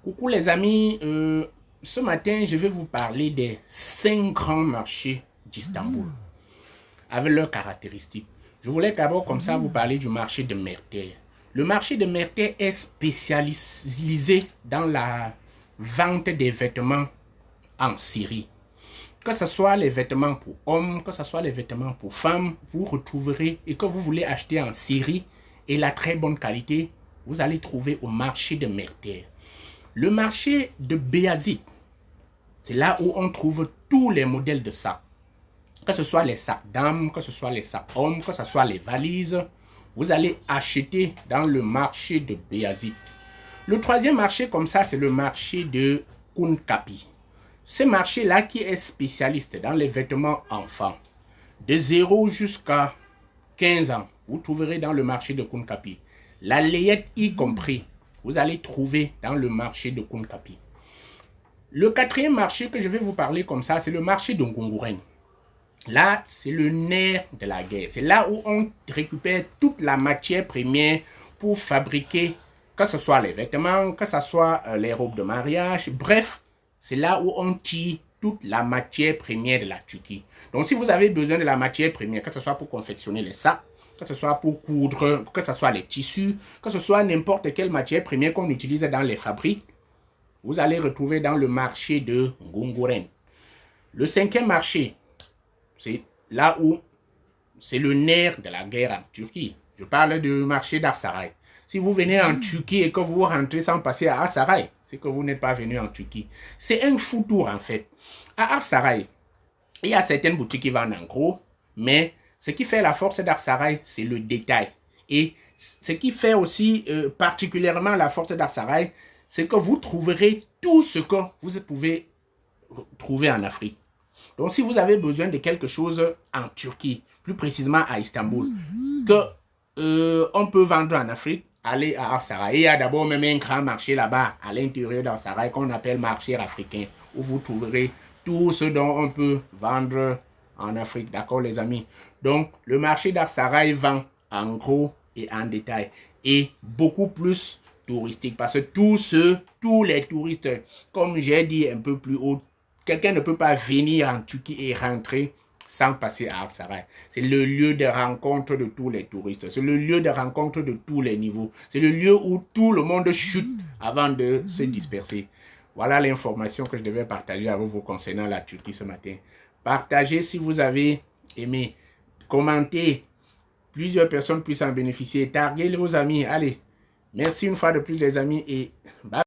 Coucou les amis, ce matin je vais vous parler des 5 grands marchés d'Istanbul avec leurs caractéristiques. Je voulais d'abord comme ça vous parler du marché de Merter. Le marché de Merter est spécialisé dans la vente des vêtements en série. Que ce soit les vêtements pour hommes, que ce soit les vêtements pour femmes, vous retrouverez et que vous voulez acheter en série et la très bonne qualité, vous allez trouver au marché de Merter. Le marché de Beyazit, c'est là où on trouve tous les modèles de sacs. Que ce soit les sacs dames, que ce soit les sacs hommes, que ce soit les valises, vous allez acheter dans le marché de Beyazit. Le troisième marché comme ça, c'est le marché de Kunkapi. Ce marché-là qui est spécialiste dans les vêtements enfants, de 0 jusqu'à 15 ans, vous trouverez dans le marché de Kunkapi. La layette y compris, vous allez trouver dans le marché de Kunkapi. Le quatrième marché que je vais vous parler comme ça, c'est le marché de Ngunguren. Là, c'est le nerf de la guerre. C'est là où on récupère toute la matière première pour fabriquer, que ce soit les vêtements, que ce soit les robes de mariage. Bref, c'est là où on tire toute la matière première de la Turquie. Donc, si vous avez besoin de la matière première, que ce soit pour confectionner les sacs, que ce soit pour coudre, que ce soit les tissus, que ce soit n'importe quelle matière première qu'on utilise dans les fabriques, vous allez retrouver dans le marché de Ngunguren. Le cinquième marché, c'est là où c'est le nerf de la guerre en Turquie. Je parle du marché d'Aksaray. Si vous venez en Turquie et que vous rentrez sans passer à Aksaray, c'est que vous n'êtes pas venu en Turquie. C'est un fou tour en fait. À Aksaray, il y a certaines boutiques qui vendent en gros, mais ce qui fait la force d'Aksaray, c'est le détail. Et ce qui fait aussi particulièrement la force d'Aksaray, c'est que vous trouverez tout ce que vous pouvez trouver en Afrique. Donc, si vous avez besoin de quelque chose en Turquie, plus précisément à Istanbul, que on peut vendre en Afrique, allez à Aksaray. Il y a d'abord même un grand marché là-bas, à l'intérieur d'Aksaray, qu'on appelle marché africain, où vous trouverez tout ce dont on peut vendre en Afrique. D'accord, les amis? Donc, le marché d'Aksaray vend en gros et en détail. Et beaucoup plus touristique. Parce que tous les touristes, comme j'ai dit un peu plus haut, quelqu'un ne peut pas venir en Turquie et rentrer sans passer à Aksaray. C'est le lieu de rencontre de tous les touristes. C'est le lieu de rencontre de tous les niveaux. C'est le lieu où tout le monde chute avant de se disperser. Voilà l'information que je devais partager avec vous concernant la Turquie ce matin. Partagez si vous avez aimé. Commentez. Plusieurs personnes puissent en bénéficier. Taguez vos amis. Allez. Merci une fois de plus les amis et bye.